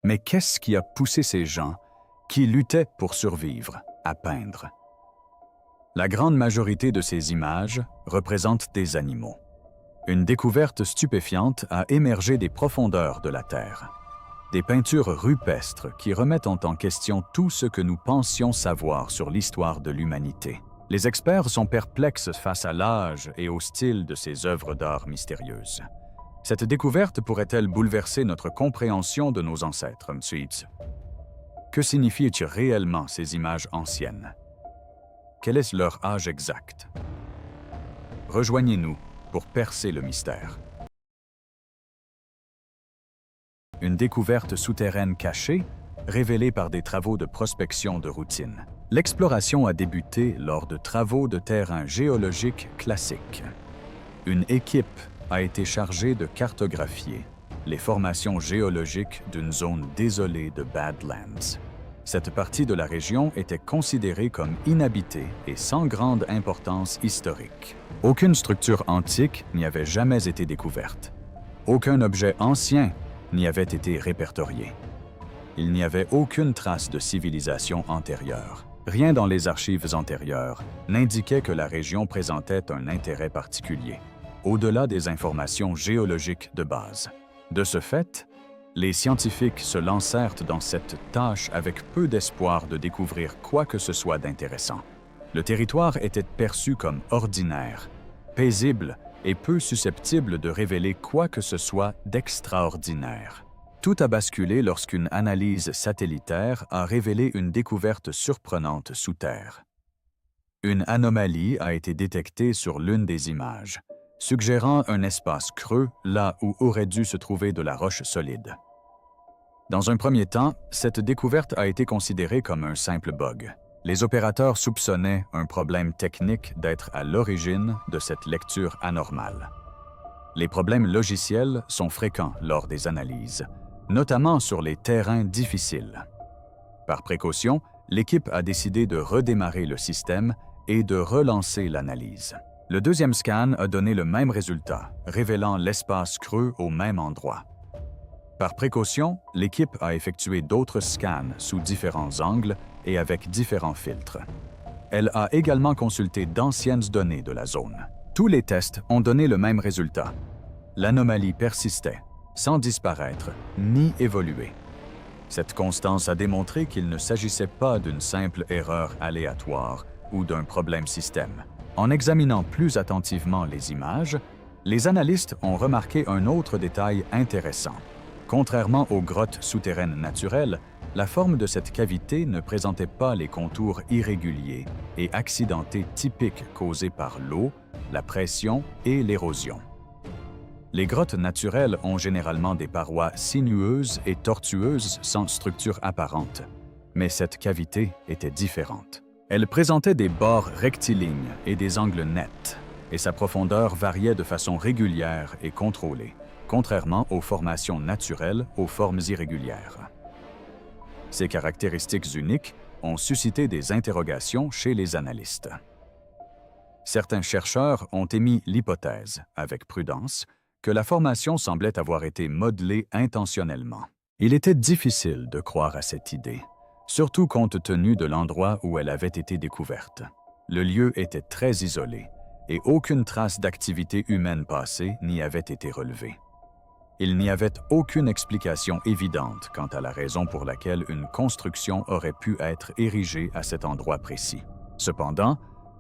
Mais qu'est-ce qui a poussé ces gens, qui luttaient pour survivre, à peindre? La grande majorité de ces images représentent des animaux. Une découverte stupéfiante a émergé des profondeurs de la Terre. Des peintures rupestres qui remettent en question tout ce que nous pensions savoir sur l'histoire de l'humanité. Les experts sont perplexes face à l'âge et au style de ces œuvres d'art mystérieuses. Cette découverte pourrait-elle bouleverser notre compréhension de nos ancêtres, M. Hitz? Que signifient réellement ces images anciennes? Quel est leur âge exact? Rejoignez-nous pour percer le mystère. Une découverte souterraine cachée, révélée par des travaux de prospection de routine. L'exploration a débuté lors de travaux de terrain géologiques classiques. Une équipe a été chargée de cartographier les formations géologiques d'une zone désolée de Badlands. Cette partie de la région était considérée comme inhabitée et sans grande importance historique. Aucune structure antique n'y avait jamais été découverte. Aucun objet ancien n'y avait été répertorié. Il n'y avait aucune trace de civilisation antérieure. Rien dans les archives antérieures n'indiquait que la région présentait un intérêt particulier, au-delà des informations géologiques de base. De ce fait, les scientifiques se lancèrent dans cette tâche avec peu d'espoir de découvrir quoi que ce soit d'intéressant. Le territoire était perçu comme ordinaire, paisible et peu susceptible de révéler quoi que ce soit d'extraordinaire. Tout a basculé lorsqu'une analyse satellitaire a révélé une découverte surprenante sous terre. Une anomalie a été détectée sur l'une des images, suggérant un espace creux là où aurait dû se trouver de la roche solide. Dans un premier temps, cette découverte a été considérée comme un simple bug. Les opérateurs soupçonnaient un problème technique d'être à l'origine de cette lecture anormale. Les problèmes logiciels sont fréquents lors des analyses, notamment sur les terrains difficiles. Par précaution, l'équipe a décidé de redémarrer le système et de relancer l'analyse. Le deuxième scan a donné le même résultat, révélant l'espace creux au même endroit. Par précaution, l'équipe a effectué d'autres scans sous différents angles et avec différents filtres. Elle a également consulté d'anciennes données de la zone. Tous les tests ont donné le même résultat. L'anomalie persistait, sans disparaître ni évoluer. Cette constance a démontré qu'il ne s'agissait pas d'une simple erreur aléatoire ou d'un problème système. En examinant plus attentivement les images, les analystes ont remarqué un autre détail intéressant. Contrairement aux grottes souterraines naturelles, la forme de cette cavité ne présentait pas les contours irréguliers et accidentés typiques causés par l'eau, la pression et l'érosion. Les grottes naturelles ont généralement des parois sinueuses et tortueuses sans structure apparente, mais cette cavité était différente. Elle présentait des bords rectilignes et des angles nets, et sa profondeur variait de façon régulière et contrôlée, contrairement aux formations naturelles aux formes irrégulières. Ces caractéristiques uniques ont suscité des interrogations chez les analystes. Certains chercheurs ont émis l'hypothèse, avec prudence, que la formation semblait avoir été modelée intentionnellement. Il était difficile de croire à cette idée, surtout compte tenu de l'endroit où elle avait été découverte. Le lieu était très isolé et aucune trace d'activité humaine passée n'y avait été relevée. Il n'y avait aucune explication évidente quant à la raison pour laquelle une construction aurait pu être érigée à cet endroit précis. Cependant,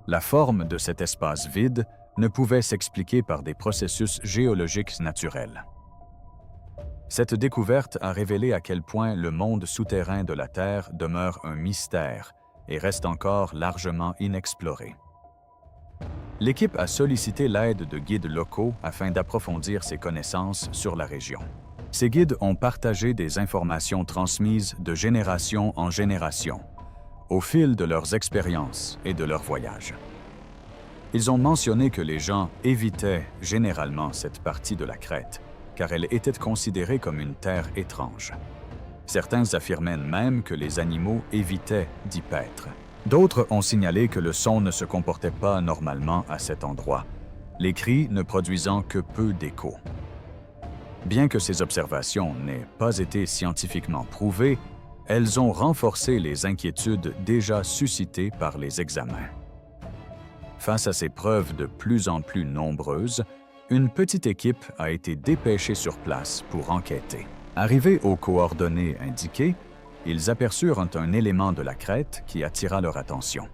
la forme de cet espace vide ne pouvait s'expliquer par des processus géologiques naturels. Cette découverte a révélé à quel point le monde souterrain de la Terre demeure un mystère et reste encore largement inexploré. L'équipe a sollicité l'aide de guides locaux afin d'approfondir ses connaissances sur la région. Ces guides ont partagé des informations transmises de génération en génération, au fil de leurs expériences et de leurs voyages. Ils ont mentionné que les gens évitaient généralement cette partie de la crête, car elle était considérée comme une terre étrange. Certains affirmaient même que les animaux évitaient d'y paître. D'autres ont signalé que le son ne se comportait pas normalement à cet endroit, les cris ne produisant que peu d'écho. Bien que ces observations n'aient pas été scientifiquement prouvées, elles ont renforcé les inquiétudes déjà suscitées par les examens. Face à ces preuves de plus en plus nombreuses, une petite équipe a été dépêchée sur place pour enquêter. Arrivés aux coordonnées indiquées, ils aperçurent un élément de la crête qui attira leur attention.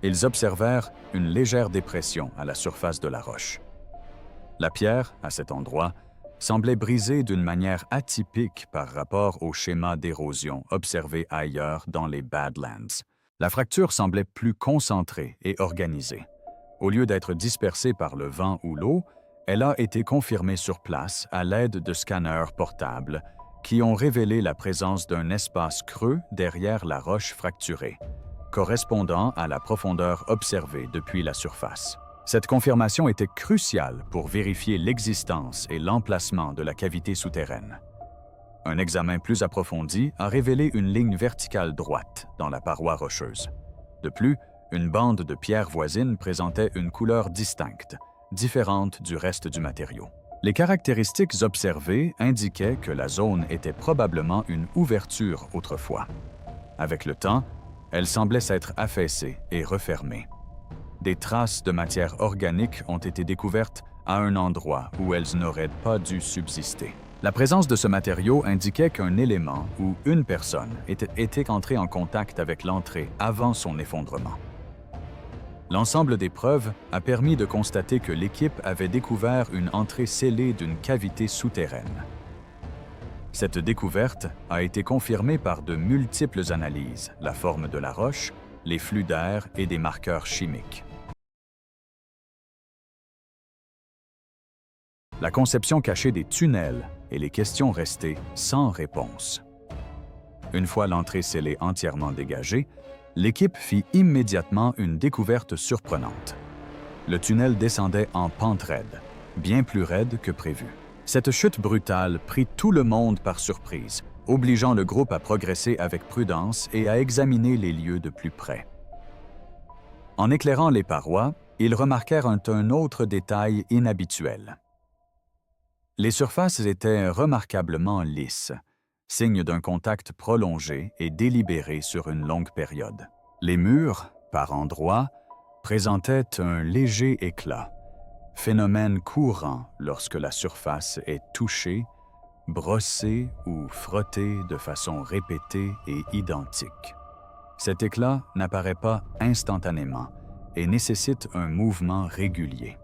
Ils observèrent une légère dépression à la surface de la roche. La pierre, à cet endroit, semblait brisée d'une manière atypique par rapport au schéma d'érosion observé ailleurs dans les Badlands. La fracture semblait plus concentrée et organisée. Au lieu d'être dispersée par le vent ou l'eau, elle a été confirmée sur place à l'aide de scanners portables qui ont révélé la présence d'un espace creux derrière la roche fracturée, correspondant à la profondeur observée depuis la surface. Cette confirmation était cruciale pour vérifier l'existence et l'emplacement de la cavité souterraine. Un examen plus approfondi a révélé une ligne verticale droite dans la paroi rocheuse. De plus, une bande de pierres voisines présentait une couleur distincte, différente du reste du matériau. Les caractéristiques observées indiquaient que la zone était probablement une ouverture autrefois. Avec le temps, elle semblait s'être affaissée et refermée. Des traces de matière organique ont été découvertes à un endroit où elles n'auraient pas dû subsister. La présence de ce matériau indiquait qu'un élément ou une personne était entré en contact avec l'entrée avant son effondrement. L'ensemble des preuves a permis de constater que l'équipe avait découvert une entrée scellée d'une cavité souterraine. Cette découverte a été confirmée par de multiples analyses, la forme de la roche, les flux d'air et des marqueurs chimiques. La conception cachée des tunnels et les questions restées sans réponse. Une fois l'entrée scellée entièrement dégagée, l'équipe fit immédiatement une découverte surprenante. Le tunnel descendait en pente raide, bien plus raide que prévu. Cette chute brutale prit tout le monde par surprise, obligeant le groupe à progresser avec prudence et à examiner les lieux de plus près. En éclairant les parois, ils remarquèrent un autre détail inhabituel. Les surfaces étaient remarquablement lisses, signe d'un contact prolongé et délibéré sur une longue période. Les murs, par endroits, présentaient un léger éclat, phénomène courant lorsque la surface est touchée, brossée ou frottée de façon répétée et identique. Cet éclat n'apparaît pas instantanément et nécessite un mouvement régulier.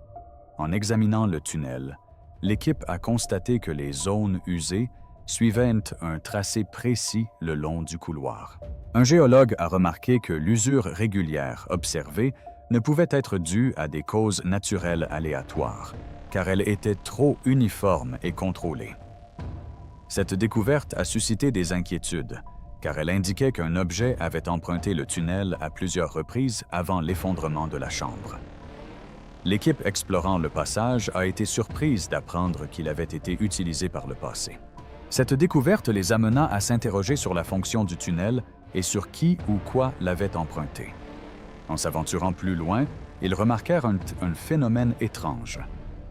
En examinant le tunnel, l'équipe a constaté que les zones usées suivaient un tracé précis le long du couloir. Un géologue a remarqué que l'usure régulière observée ne pouvait être due à des causes naturelles aléatoires, car elle était trop uniforme et contrôlée. Cette découverte a suscité des inquiétudes, car elle indiquait qu'un objet avait emprunté le tunnel à plusieurs reprises avant l'effondrement de la chambre. L'équipe explorant le passage a été surprise d'apprendre qu'il avait été utilisé par le passé. Cette découverte les amena à s'interroger sur la fonction du tunnel et sur qui ou quoi l'avait emprunté. En s'aventurant plus loin, ils remarquèrent un phénomène étrange.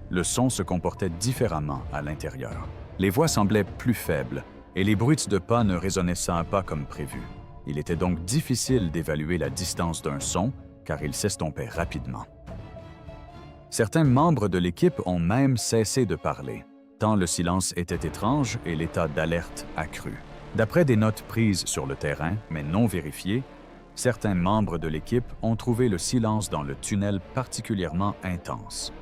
Le son se comportait différemment à l'intérieur. Les voix semblaient plus faibles et les bruits de pas ne résonnaient pas comme prévu. Il était donc difficile d'évaluer la distance d'un son car il s'estompait rapidement. Certains membres de l'équipe ont même cessé de parler, tant le silence était étrange et l'état d'alerte accru. D'après des notes prises sur le terrain, mais non vérifiées, certains membres de l'équipe ont trouvé le silence dans le tunnel particulièrement intense.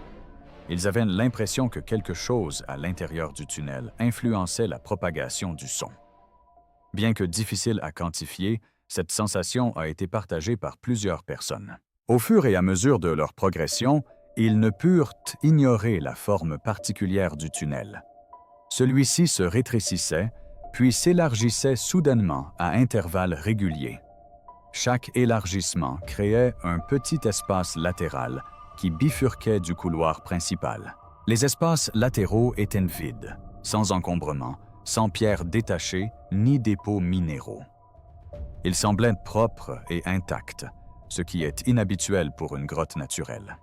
Ils avaient l'impression que quelque chose à l'intérieur du tunnel influençait la propagation du son. Bien que difficile à quantifier, cette sensation a été partagée par plusieurs personnes. Au fur et à mesure de leur progression, ils ne purent ignorer la forme particulière du tunnel. Celui-ci se rétrécissait, puis s'élargissait soudainement à intervalles réguliers. Chaque élargissement créait un petit espace latéral qui bifurquait du couloir principal. Les espaces latéraux étaient vides, sans encombrement, sans pierres détachées ni dépôts minéraux. Ils semblaient propres et intacts, ce qui est inhabituel pour une grotte naturelle.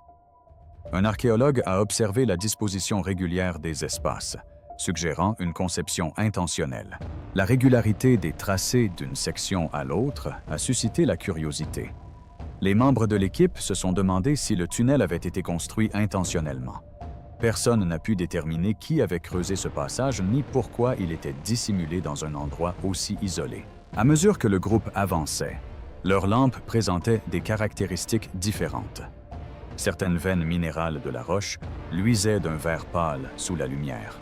Un archéologue a observé la disposition régulière des espaces, suggérant une conception intentionnelle. La régularité des tracés d'une section à l'autre a suscité la curiosité. Les membres de l'équipe se sont demandé si le tunnel avait été construit intentionnellement. Personne n'a pu déterminer qui avait creusé ce passage ni pourquoi il était dissimulé dans un endroit aussi isolé. À mesure que le groupe avançait, leurs lampes présentaient des caractéristiques différentes. Certaines veines minérales de la roche luisaient d'un vert pâle sous la lumière.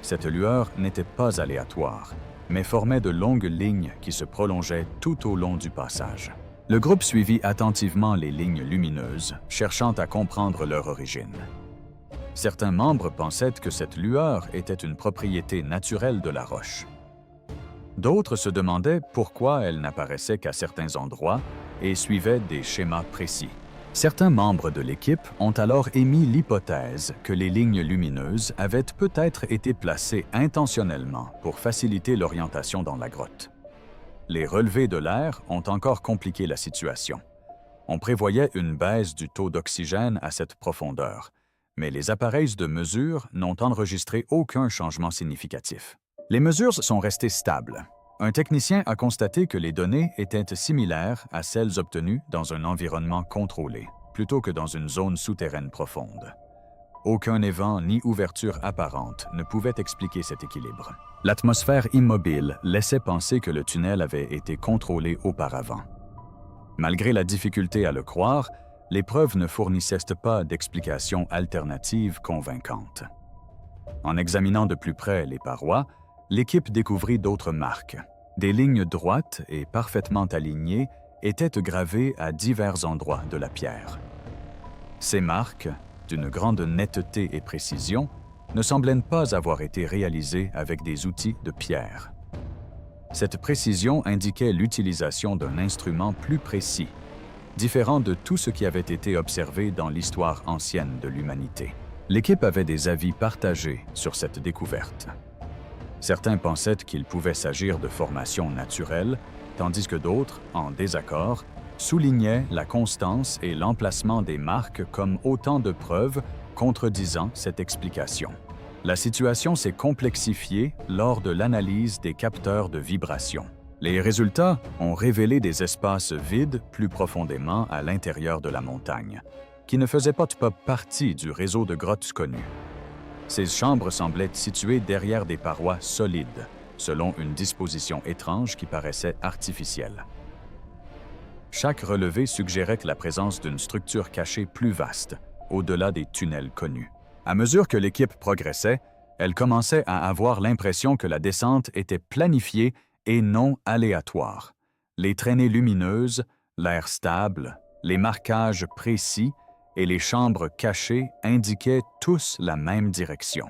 Cette lueur n'était pas aléatoire, mais formait de longues lignes qui se prolongeaient tout au long du passage. Le groupe suivit attentivement les lignes lumineuses, cherchant à comprendre leur origine. Certains membres pensaient que cette lueur était une propriété naturelle de la roche. D'autres se demandaient pourquoi elle n'apparaissait qu'à certains endroits et suivait des schémas précis. Certains membres de l'équipe ont alors émis l'hypothèse que les lignes lumineuses avaient peut-être été placées intentionnellement pour faciliter l'orientation dans la grotte. Les relevés de l'air ont encore compliqué la situation. On prévoyait une baisse du taux d'oxygène à cette profondeur, mais les appareils de mesure n'ont enregistré aucun changement significatif. Les mesures sont restées stables. Un technicien a constaté que les données étaient similaires à celles obtenues dans un environnement contrôlé, plutôt que dans une zone souterraine profonde. Aucun évent ni ouverture apparente ne pouvait expliquer cet équilibre. L'atmosphère immobile laissait penser que le tunnel avait été contrôlé auparavant. Malgré la difficulté à le croire, les preuves ne fournissaient pas d'explications alternatives convaincantes. En examinant de plus près les parois, l'équipe découvrit d'autres marques. Des lignes droites et parfaitement alignées étaient gravées à divers endroits de la pierre. Ces marques, d'une grande netteté et précision, ne semblaient pas avoir été réalisées avec des outils de pierre. Cette précision indiquait l'utilisation d'un instrument plus précis, différent de tout ce qui avait été observé dans l'histoire ancienne de l'humanité. L'équipe avait des avis partagés sur cette découverte. Certains pensaient qu'il pouvait s'agir de formations naturelles, tandis que d'autres, en désaccord, soulignaient la constance et l'emplacement des marques comme autant de preuves contredisant cette explication. La situation s'est complexifiée lors de l'analyse des capteurs de vibration. Les résultats ont révélé des espaces vides plus profondément à l'intérieur de la montagne, qui ne faisaient pas partie du réseau de grottes connues. Ces chambres semblaient situées derrière des parois solides, selon une disposition étrange qui paraissait artificielle. Chaque relevé suggérait la présence d'une structure cachée plus vaste, au-delà des tunnels connus. À mesure que l'équipe progressait, elle commençait à avoir l'impression que la descente était planifiée et non aléatoire. Les traînées lumineuses, l'air stable, les marquages précis et les chambres cachées indiquaient tous la même direction.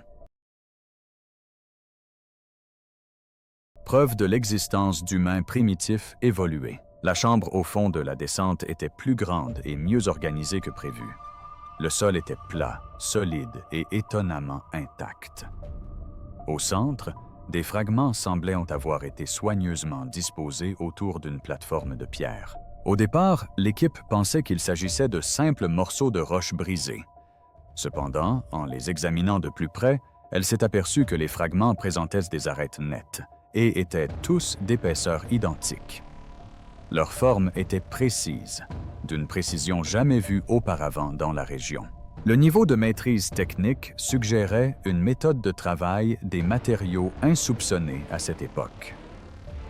Preuve de l'existence d'humains primitifs évolués. La chambre au fond de la descente était plus grande et mieux organisée que prévu. Le sol était plat, solide et étonnamment intact. Au centre, des fragments semblaient avoir été soigneusement disposés autour d'une plateforme de pierre. Au départ, l'équipe pensait qu'il s'agissait de simples morceaux de roche brisés. Cependant, en les examinant de plus près, elle s'est aperçue que les fragments présentaient des arêtes nettes et étaient tous d'épaisseur identique. Leur forme était précise, d'une précision jamais vue auparavant dans la région. Le niveau de maîtrise technique suggérait une méthode de travail des matériaux insoupçonnés à cette époque.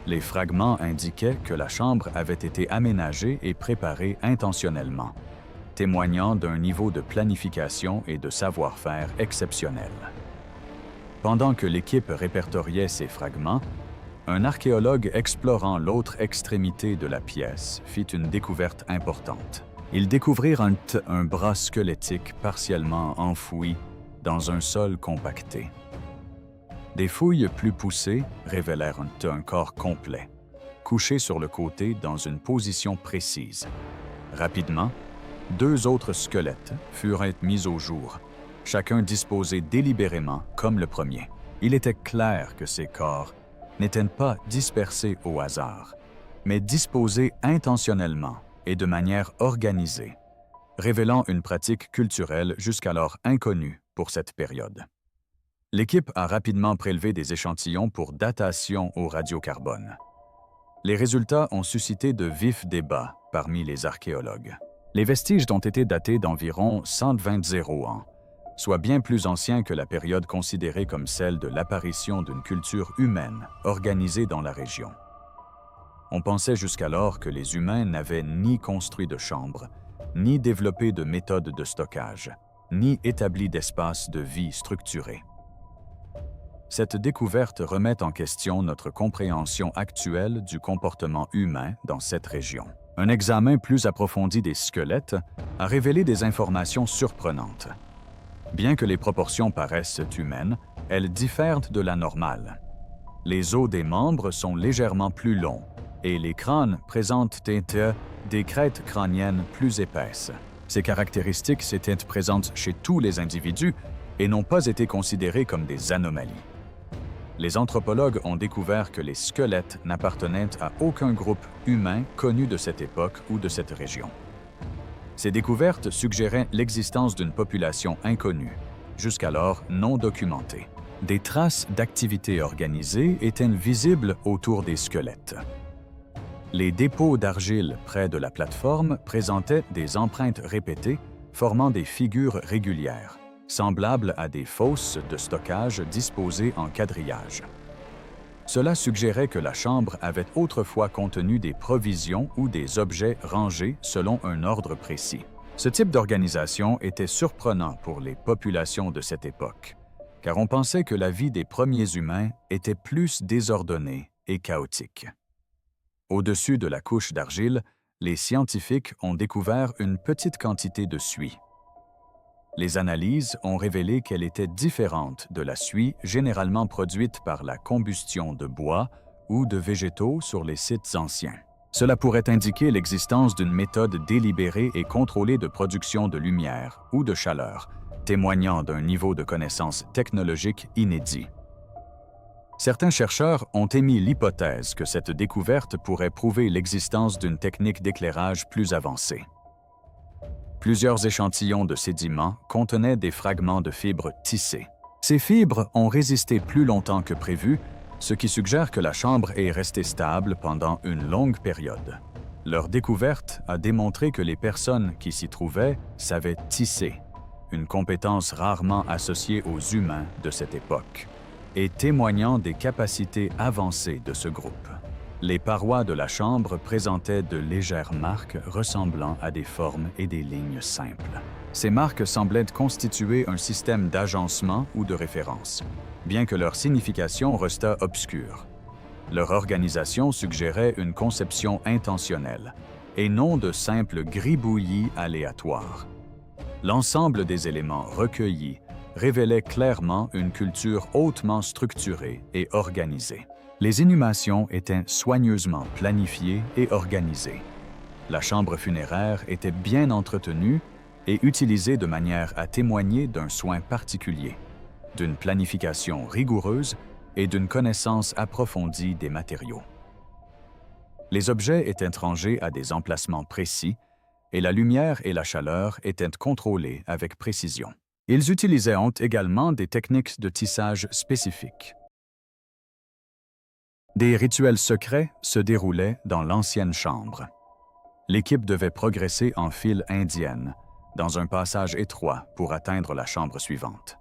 Les fragments indiquaient que la chambre avait été aménagée et préparée intentionnellement, témoignant d'un niveau de planification et de savoir-faire exceptionnel. Pendant que l'équipe répertoriait ces fragments, un archéologue explorant l'autre extrémité de la pièce fit une découverte importante. Ils découvrirent un bras squelettique partiellement enfoui dans un sol compacté. Des fouilles plus poussées révélèrent un corps complet, couché sur le côté dans une position précise. Rapidement, 2 autres squelettes furent mis au jour, chacun disposé délibérément comme le premier. Il était clair que ces corps n'étaient pas dispersés au hasard, mais disposés intentionnellement et de manière organisée, révélant une pratique culturelle jusqu'alors inconnue pour cette période. L'équipe a rapidement prélevé des échantillons pour datation au radiocarbone. Les résultats ont suscité de vifs débats parmi les archéologues. Les vestiges ont été datés d'environ 120 ans, soit bien plus anciens que la période considérée comme celle de l'apparition d'une culture humaine organisée dans la région. On pensait jusqu'alors que les humains n'avaient ni construit de chambres, ni développé de méthodes de stockage, ni établi d'espace de vie structuré. Cette découverte remet en question notre compréhension actuelle du comportement humain dans cette région. Un examen plus approfondi des squelettes a révélé des informations surprenantes. Bien que les proportions paraissent humaines, elles diffèrent de la normale. Les os des membres sont légèrement plus longs et les crânes présentent des crêtes crâniennes plus épaisses. Ces caractéristiques s'étaient présentes chez tous les individus et n'ont pas été considérées comme des anomalies. Les anthropologues ont découvert que les squelettes n'appartenaient à aucun groupe humain connu de cette époque ou de cette région. Ces découvertes suggéraient l'existence d'une population inconnue, jusqu'alors non documentée. Des traces d'activité organisée étaient visibles autour des squelettes. Les dépôts d'argile près de la plateforme présentaient des empreintes répétées formant des figures régulières, semblables à des fosses de stockage disposées en quadrillage. Cela suggérait que la chambre avait autrefois contenu des provisions ou des objets rangés selon un ordre précis. Ce type d'organisation était surprenant pour les populations de cette époque, car on pensait que la vie des premiers humains était plus désordonnée et chaotique. Au-dessus de la couche d'argile, les scientifiques ont découvert une petite quantité de suie. Les analyses ont révélé qu'elle était différente de la suie généralement produite par la combustion de bois ou de végétaux sur les sites anciens. Cela pourrait indiquer l'existence d'une méthode délibérée et contrôlée de production de lumière ou de chaleur, témoignant d'un niveau de connaissance technologique inédit. Certains chercheurs ont émis l'hypothèse que cette découverte pourrait prouver l'existence d'une technique d'éclairage plus avancée. Plusieurs échantillons de sédiments contenaient des fragments de fibres tissées. Ces fibres ont résisté plus longtemps que prévu, ce qui suggère que la chambre est restée stable pendant une longue période. Leur découverte a démontré que les personnes qui s'y trouvaient savaient tisser, une compétence rarement associée aux humains de cette époque, et témoignant des capacités avancées de ce groupe. Les parois de la chambre présentaient de légères marques ressemblant à des formes et des lignes simples. Ces marques semblaient constituer un système d'agencement ou de référence, bien que leur signification restât obscure. Leur organisation suggérait une conception intentionnelle, et non de simples gribouillis aléatoires. L'ensemble des éléments recueillis révélait clairement une culture hautement structurée et organisée. Les inhumations étaient soigneusement planifiées et organisées. La chambre funéraire était bien entretenue et utilisée de manière à témoigner d'un soin particulier, d'une planification rigoureuse et d'une connaissance approfondie des matériaux. Les objets étaient rangés à des emplacements précis et la lumière et la chaleur étaient contrôlées avec précision. Ils utilisaient également des techniques de tissage spécifiques. Des rituels secrets se déroulaient dans l'ancienne chambre. L'équipe devait progresser en file indienne, dans un passage étroit pour atteindre la chambre suivante.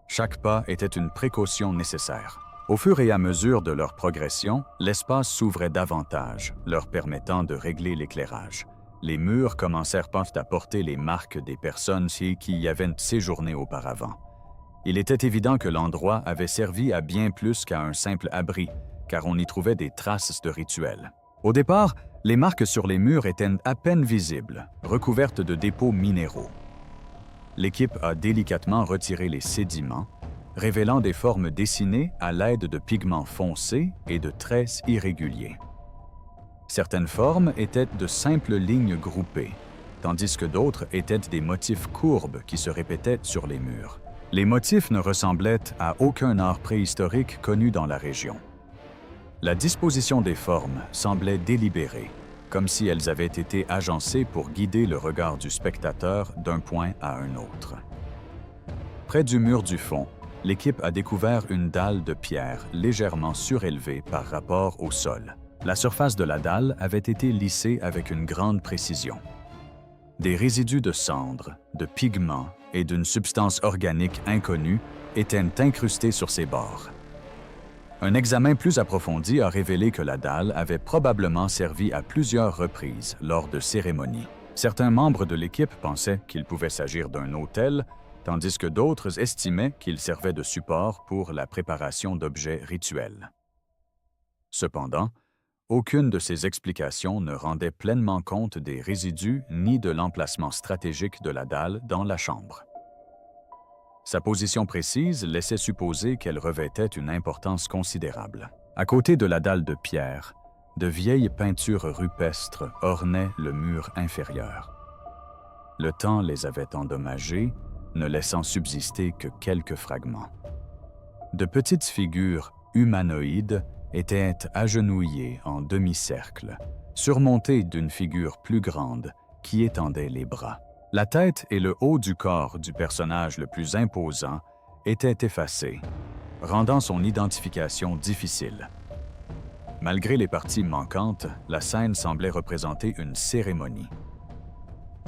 Chaque pas était une précaution nécessaire. Au fur et à mesure de leur progression, l'espace s'ouvrait davantage, leur permettant de régler l'éclairage. Les murs commencèrent à porter les marques des personnes qui y avaient séjourné auparavant. Il était évident que l'endroit avait servi à bien plus qu'à un simple abri, car on y trouvait des traces de rituels. Au départ, les marques sur les murs étaient à peine visibles, recouvertes de dépôts minéraux. L'équipe a délicatement retiré les sédiments, révélant des formes dessinées à l'aide de pigments foncés et de traits irréguliers. Certaines formes étaient de simples lignes groupées, tandis que d'autres étaient des motifs courbes qui se répétaient sur les murs. Les motifs ne ressemblaient à aucun art préhistorique connu dans la région. La disposition des formes semblait délibérée, comme si elles avaient été agencées pour guider le regard du spectateur d'un point à un autre. Près du mur du fond, l'équipe a découvert une dalle de pierre légèrement surélevée par rapport au sol. La surface de la dalle avait été lissée avec une grande précision. Des résidus de cendres, de pigments et d'une substance organique inconnue étaient incrustés sur ses bords. Un examen plus approfondi a révélé que la dalle avait probablement servi à plusieurs reprises lors de cérémonies. Certains membres de l'équipe pensaient qu'il pouvait s'agir d'un autel, tandis que d'autres estimaient qu'il servait de support pour la préparation d'objets rituels. Cependant, aucune de ces explications ne rendait pleinement compte des résidus ni de l'emplacement stratégique de la dalle dans la chambre. Sa position précise laissait supposer qu'elle revêtait une importance considérable. À côté de la dalle de pierre, de vieilles peintures rupestres ornaient le mur inférieur. Le temps les avait endommagées, ne laissant subsister que quelques fragments. De petites figures humanoïdes étaient agenouillées en demi-cercle, surmontées d'une figure plus grande qui étendait les bras. La tête et le haut du corps du personnage le plus imposant étaient effacés, rendant son identification difficile. Malgré les parties manquantes, la scène semblait représenter une cérémonie.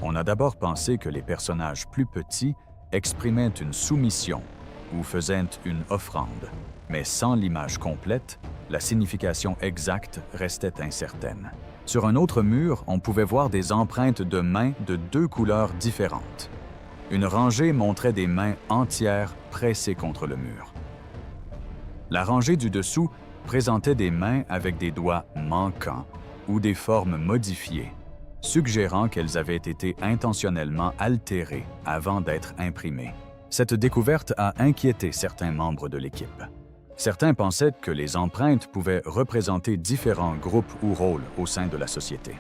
On a d'abord pensé que les personnages plus petits exprimaient une soumission ou faisaient une offrande, mais sans l'image complète, la signification exacte restait incertaine. Sur un autre mur, on pouvait voir des empreintes de mains de deux couleurs différentes. Une rangée montrait des mains entières pressées contre le mur. La rangée du dessous présentait des mains avec des doigts manquants ou des formes modifiées, suggérant qu'elles avaient été intentionnellement altérées avant d'être imprimées. Cette découverte a inquiété certains membres de l'équipe. Certains pensaient que les empreintes pouvaient représenter différents groupes ou rôles au sein de la société.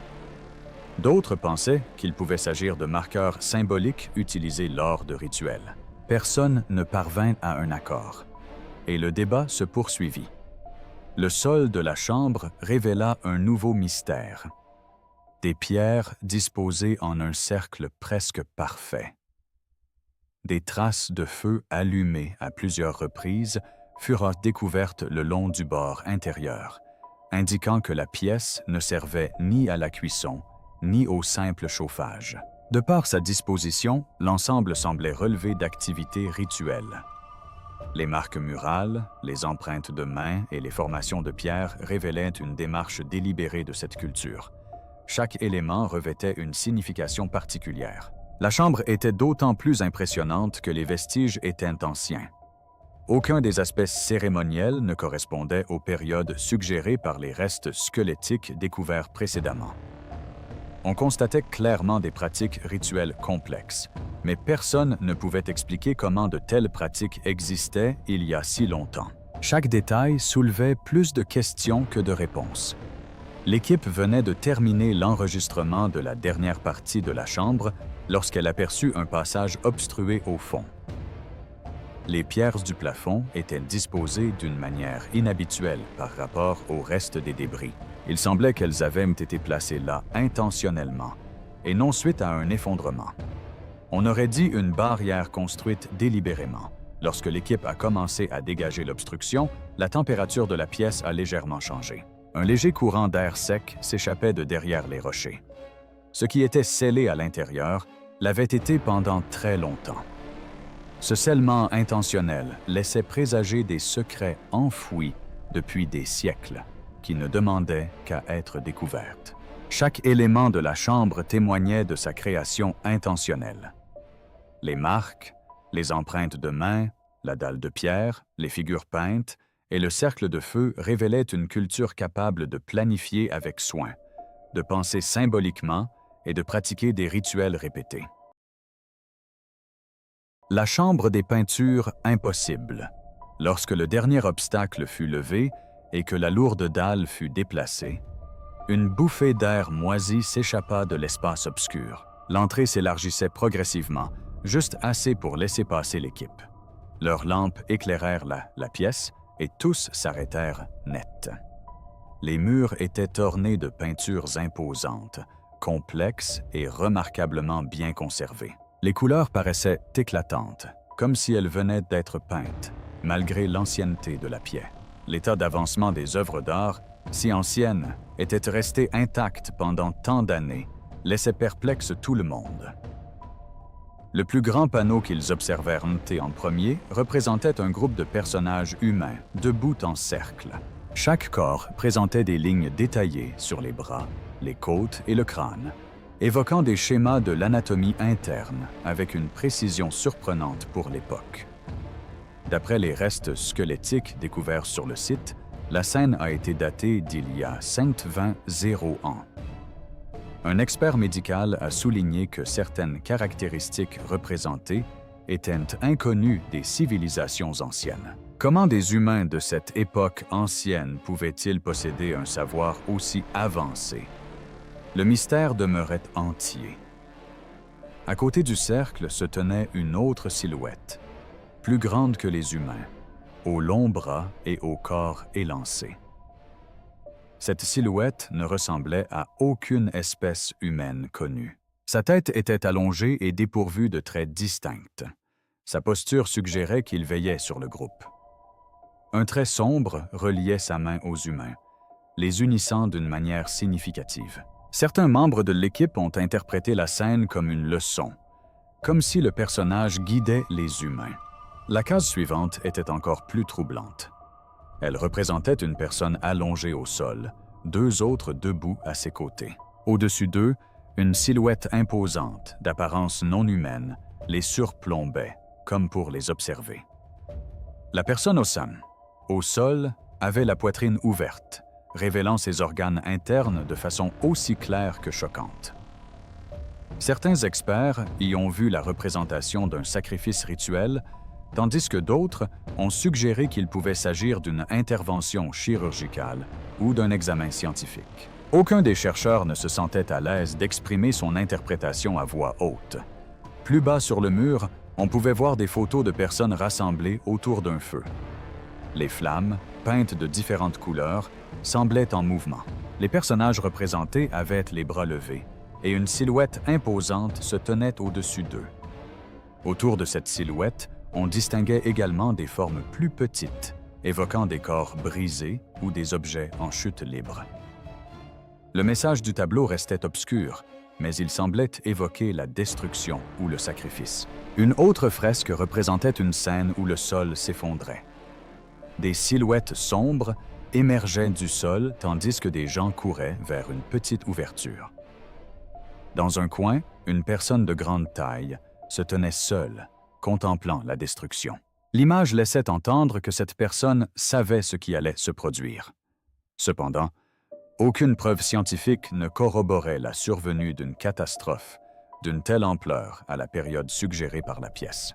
D'autres pensaient qu'il pouvait s'agir de marqueurs symboliques utilisés lors de rituels. Personne ne parvint à un accord, et le débat se poursuivit. Le sol de la chambre révéla un nouveau mystère. Des pierres disposées en un cercle presque parfait. Des traces de feu allumées à plusieurs reprises furent découvertes le long du bord intérieur, indiquant que la pièce ne servait ni à la cuisson, ni au simple chauffage. De par sa disposition, l'ensemble semblait relever d'activités rituelles. Les marques murales, les empreintes de mains et les formations de pierre révélaient une démarche délibérée de cette culture. Chaque élément revêtait une signification particulière. La chambre était d'autant plus impressionnante que les vestiges étaient anciens. Aucun des aspects cérémoniels ne correspondait aux périodes suggérées par les restes squelettiques découverts précédemment. On constatait clairement des pratiques rituelles complexes, mais personne ne pouvait expliquer comment de telles pratiques existaient il y a si longtemps. Chaque détail soulevait plus de questions que de réponses. L'équipe venait de terminer l'enregistrement de la dernière partie de la chambre lorsqu'elle aperçut un passage obstrué au fond. Les pierres du plafond étaient disposées d'une manière inhabituelle par rapport au reste des débris. Il semblait qu'elles avaient été placées là intentionnellement, et non suite à un effondrement. On aurait dit une barrière construite délibérément. Lorsque l'équipe a commencé à dégager l'obstruction, la température de la pièce a légèrement changé. Un léger courant d'air sec s'échappait de derrière les rochers. Ce qui était scellé à l'intérieur l'avait été pendant très longtemps. Ce scellement intentionnel laissait présager des secrets enfouis depuis des siècles, qui ne demandaient qu'à être découvertes. Chaque élément de la chambre témoignait de sa création intentionnelle. Les marques, les empreintes de mains, la dalle de pierre, les figures peintes et le cercle de feu révélaient une culture capable de planifier avec soin, de penser symboliquement et de pratiquer des rituels répétés. La chambre des peintures impossible. Lorsque le dernier obstacle fut levé et que la lourde dalle fut déplacée, une bouffée d'air moisi s'échappa de l'espace obscur. L'entrée s'élargissait progressivement, juste assez pour laisser passer l'équipe. Leurs lampes éclairèrent la pièce et tous s'arrêtèrent net. Les murs étaient ornés de peintures imposantes, complexes et remarquablement bien conservées. Les couleurs paraissaient éclatantes, comme si elles venaient d'être peintes, malgré l'ancienneté de la pierre. L'état d'avancement des œuvres d'art, si anciennes, était resté intact pendant tant d'années, laissait perplexe tout le monde. Le plus grand panneau qu'ils observèrent en premier représentait un groupe de personnages humains, debout en cercle. Chaque corps présentait des lignes détaillées sur les bras, les côtes et le crâne, évoquant des schémas de l'anatomie interne avec une précision surprenante pour l'époque. D'après les restes squelettiques découverts sur le site, la scène a été datée d'il y a 120 ans. Un expert médical a souligné que certaines caractéristiques représentées étaient inconnues des civilisations anciennes. Comment des humains de cette époque ancienne pouvaient-ils posséder un savoir aussi avancé? Le mystère demeurait entier. À côté du cercle se tenait une autre silhouette, plus grande que les humains, aux longs bras et au corps élancé. Cette silhouette ne ressemblait à aucune espèce humaine connue. Sa tête était allongée et dépourvue de traits distincts. Sa posture suggérait qu'il veillait sur le groupe. Un trait sombre reliait sa main aux humains, les unissant d'une manière significative. Certains membres de l'équipe ont interprété la scène comme une leçon, comme si le personnage guidait les humains. La case suivante était encore plus troublante. Elle représentait une personne allongée au sol, deux autres debout à ses côtés. Au-dessus d'eux, une silhouette imposante, d'apparence non humaine, les surplombait, comme pour les observer. La personne au sol, avait la poitrine ouverte, révélant ses organes internes de façon aussi claire que choquante. Certains experts y ont vu la représentation d'un sacrifice rituel, tandis que d'autres ont suggéré qu'il pouvait s'agir d'une intervention chirurgicale ou d'un examen scientifique. Aucun des chercheurs ne se sentait à l'aise d'exprimer son interprétation à voix haute. Plus bas sur le mur, on pouvait voir des photos de personnes rassemblées autour d'un feu. Les flammes, peintes de différentes couleurs, semblaient en mouvement. Les personnages représentés avaient les bras levés, et une silhouette imposante se tenait au-dessus d'eux. Autour de cette silhouette, on distinguait également des formes plus petites, évoquant des corps brisés ou des objets en chute libre. Le message du tableau restait obscur, mais il semblait évoquer la destruction ou le sacrifice. Une autre fresque représentait une scène où le sol s'effondrait. Des silhouettes sombres émergeaient du sol tandis que des gens couraient vers une petite ouverture. Dans un coin, une personne de grande taille se tenait seule, contemplant la destruction. L'image laissait entendre que cette personne savait ce qui allait se produire. Cependant, aucune preuve scientifique ne corroborait la survenue d'une catastrophe d'une telle ampleur à la période suggérée par la pièce.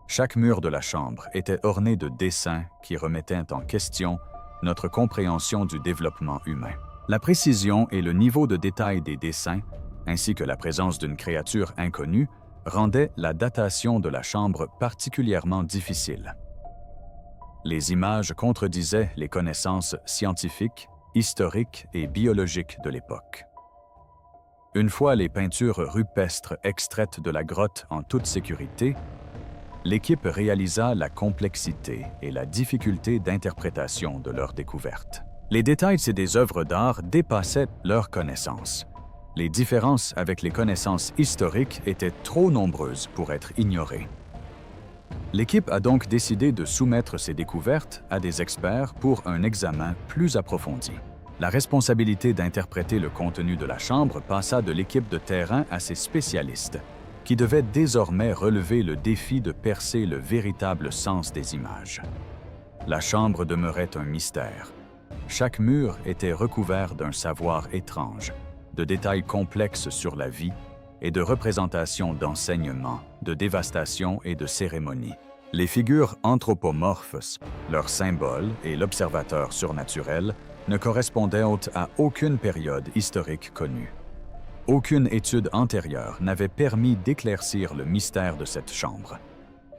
Chaque mur de la chambre était orné de dessins qui remettaient en question notre compréhension du développement humain. La précision et le niveau de détail des dessins, ainsi que la présence d'une créature inconnue, rendaient la datation de la chambre particulièrement difficile. Les images contredisaient les connaissances scientifiques, historiques et biologiques de l'époque. Une fois les peintures rupestres extraites de la grotte en toute sécurité, l'équipe réalisa la complexité et la difficulté d'interprétation de leurs découvertes. Les détails de ces œuvres d'art dépassaient leurs connaissances. Les différences avec les connaissances historiques étaient trop nombreuses pour être ignorées. L'équipe a donc décidé de soumettre ces découvertes à des experts pour un examen plus approfondi. La responsabilité d'interpréter le contenu de la chambre passa de l'équipe de terrain à ses spécialistes, qui devaient désormais relever le défi de percer le véritable sens des images. La chambre demeurait un mystère. Chaque mur était recouvert d'un savoir étrange, de détails complexes sur la vie et de représentations d'enseignements, de dévastation et de cérémonies. Les figures anthropomorphes, leurs symboles et l'observateur surnaturel ne correspondaient à aucune période historique connue. Aucune étude antérieure n'avait permis d'éclaircir le mystère de cette chambre.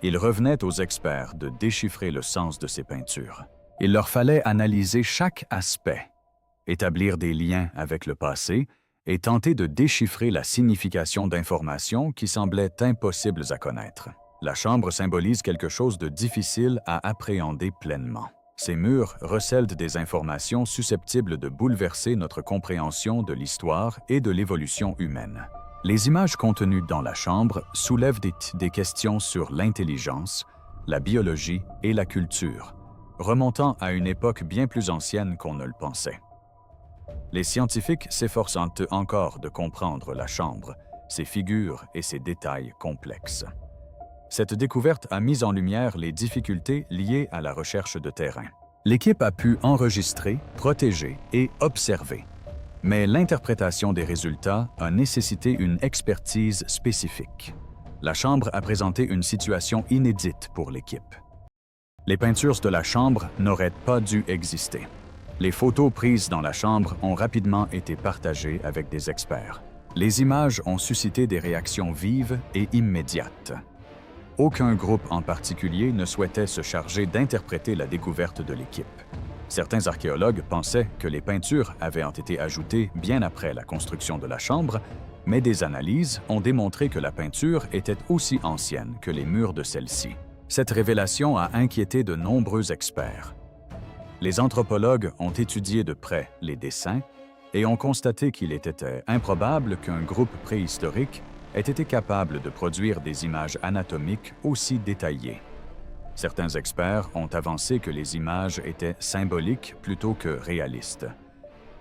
Il revenait aux experts de déchiffrer le sens de ces peintures. Il leur fallait analyser chaque aspect, établir des liens avec le passé et tenter de déchiffrer la signification d'informations qui semblaient impossibles à connaître. La chambre symbolise quelque chose de difficile à appréhender pleinement. Ces murs recèlent des informations susceptibles de bouleverser notre compréhension de l'histoire et de l'évolution humaine. Les images contenues dans la chambre soulèvent des questions sur l'intelligence, la biologie et la culture, remontant à une époque bien plus ancienne qu'on ne le pensait. Les scientifiques s'efforcent encore de comprendre la chambre, ses figures et ses détails complexes. Cette découverte a mis en lumière les difficultés liées à la recherche de terrain. L'équipe a pu enregistrer, protéger et observer, mais l'interprétation des résultats a nécessité une expertise spécifique. La chambre a présenté une situation inédite pour l'équipe. Les peintures de la chambre n'auraient pas dû exister. Les photos prises dans la chambre ont rapidement été partagées avec des experts. Les images ont suscité des réactions vives et immédiates. Aucun groupe en particulier ne souhaitait se charger d'interpréter la découverte de l'équipe. Certains archéologues pensaient que les peintures avaient été ajoutées bien après la construction de la chambre, mais des analyses ont démontré que la peinture était aussi ancienne que les murs de celle-ci. Cette révélation a inquiété de nombreux experts. Les anthropologues ont étudié de près les dessins et ont constaté qu'il était improbable qu'un groupe préhistorique ait été capable de produire des images anatomiques aussi détaillées. Certains experts ont avancé que les images étaient symboliques plutôt que réalistes.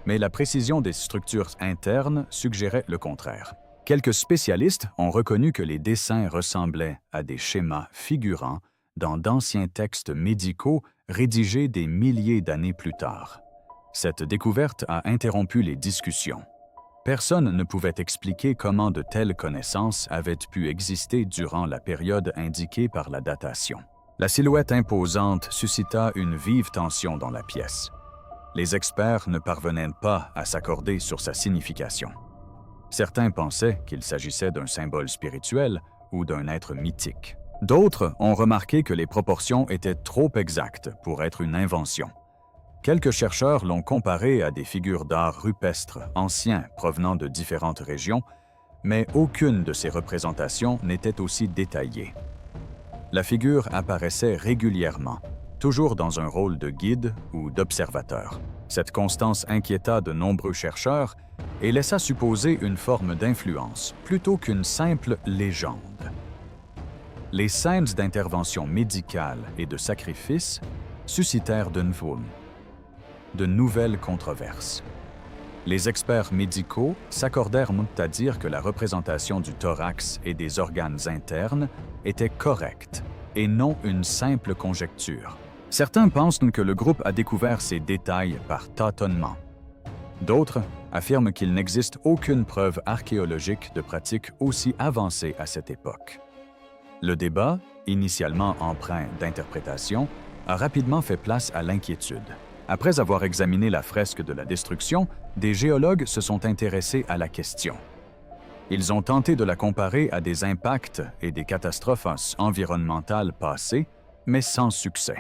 Mais la précision des structures internes suggérait le contraire. Quelques spécialistes ont reconnu que les dessins ressemblaient à des schémas figurants dans d'anciens textes médicaux rédigés des milliers d'années plus tard. Cette découverte a interrompu les discussions. Personne ne pouvait expliquer comment de telles connaissances avaient pu exister durant la période indiquée par la datation. La silhouette imposante suscita une vive tension dans la pièce. Les experts ne parvenaient pas à s'accorder sur sa signification. Certains pensaient qu'il s'agissait d'un symbole spirituel ou d'un être mythique. D'autres ont remarqué que les proportions étaient trop exactes pour être une invention. Quelques chercheurs l'ont comparé à des figures d'art rupestres anciens provenant de différentes régions, mais aucune de ces représentations n'était aussi détaillée. La figure apparaissait régulièrement, toujours dans un rôle de guide ou d'observateur. Cette constance inquiéta de nombreux chercheurs et laissa supposer une forme d'influence plutôt qu'une simple légende. Les scènes d'intervention médicale et de sacrifice suscitèrent de nouvelles controverses. Les experts médicaux s'accordèrent à dire que la représentation du thorax et des organes internes était correcte et non une simple conjecture. Certains pensent que le groupe a découvert ces détails par tâtonnement. D'autres affirment qu'il n'existe aucune preuve archéologique de pratiques aussi avancées à cette époque. Le débat, initialement empreint d'interprétation, a rapidement fait place à l'inquiétude. Après avoir examiné la fresque de la destruction, des géologues se sont intéressés à la question. Ils ont tenté de la comparer à des impacts et des catastrophes environnementales passées, mais sans succès.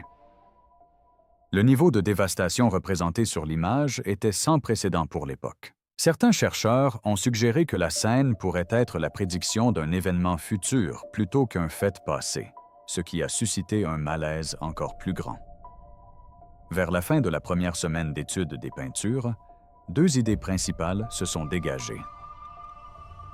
Le niveau de dévastation représenté sur l'image était sans précédent pour l'époque. Certains chercheurs ont suggéré que la scène pourrait être la prédiction d'un événement futur plutôt qu'un fait passé, ce qui a suscité un malaise encore plus grand. Vers la fin de la première semaine d'étude des peintures, deux idées principales se sont dégagées.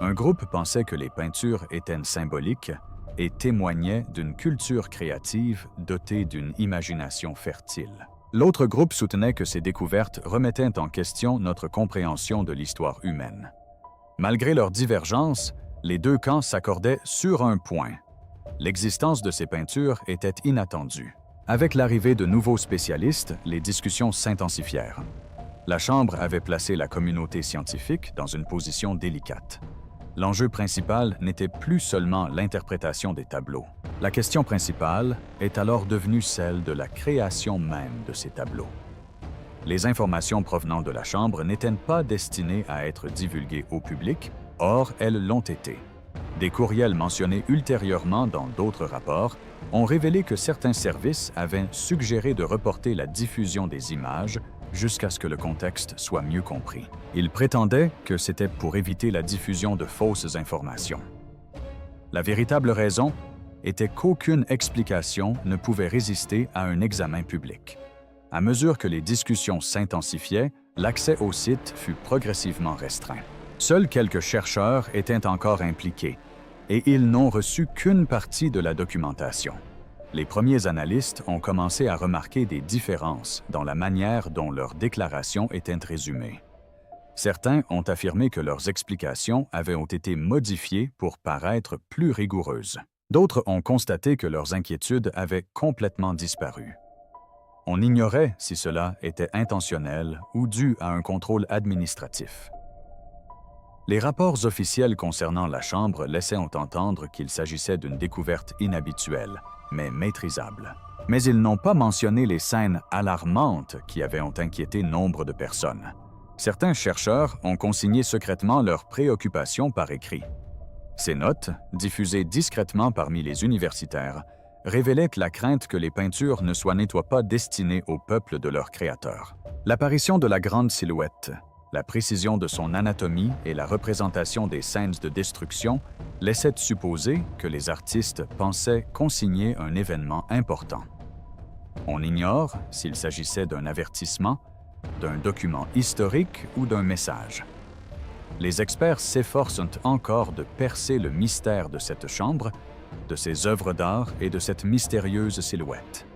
Un groupe pensait que les peintures étaient symboliques et témoignaient d'une culture créative dotée d'une imagination fertile. L'autre groupe soutenait que ces découvertes remettaient en question notre compréhension de l'histoire humaine. Malgré leurs divergences, les deux camps s'accordaient sur un point. L'existence de ces peintures était inattendue. Avec l'arrivée de nouveaux spécialistes, les discussions s'intensifièrent. La Chambre avait placé la communauté scientifique dans une position délicate. L'enjeu principal n'était plus seulement l'interprétation des tableaux. La question principale est alors devenue celle de la création même de ces tableaux. Les informations provenant de la Chambre n'étaient pas destinées à être divulguées au public, or elles l'ont été. Des courriels mentionnés ultérieurement dans d'autres rapports ont révélé que certains services avaient suggéré de reporter la diffusion des images jusqu'à ce que le contexte soit mieux compris. Ils prétendaient que c'était pour éviter la diffusion de fausses informations. La véritable raison, était qu'aucune explication ne pouvait résister à un examen public. À mesure que les discussions s'intensifiaient, l'accès au site fut progressivement restreint. Seuls quelques chercheurs étaient encore impliqués, et ils n'ont reçu qu'une partie de la documentation. Les premiers analystes ont commencé à remarquer des différences dans la manière dont leurs déclarations étaient résumées. Certains ont affirmé que leurs explications avaient été modifiées pour paraître plus rigoureuses. D'autres ont constaté que leurs inquiétudes avaient complètement disparu. On ignorait si cela était intentionnel ou dû à un contrôle administratif. Les rapports officiels concernant la Chambre laissaient entendre qu'il s'agissait d'une découverte inhabituelle, mais maîtrisable. Mais ils n'ont pas mentionné les scènes alarmantes qui avaient inquiété nombre de personnes. Certains chercheurs ont consigné secrètement leurs préoccupations par écrit. Ces notes, diffusées discrètement parmi les universitaires, révélaient la crainte que les peintures ne soient pas destinées au peuple de leur créateur. L'apparition de la grande silhouette, la précision de son anatomie et la représentation des scènes de destruction laissaient supposer que les artistes pensaient consigner un événement important. On ignore s'il s'agissait d'un avertissement, d'un document historique ou d'un message. Les experts s'efforcent encore de percer le mystère de cette chambre, de ses œuvres d'art et de cette mystérieuse silhouette.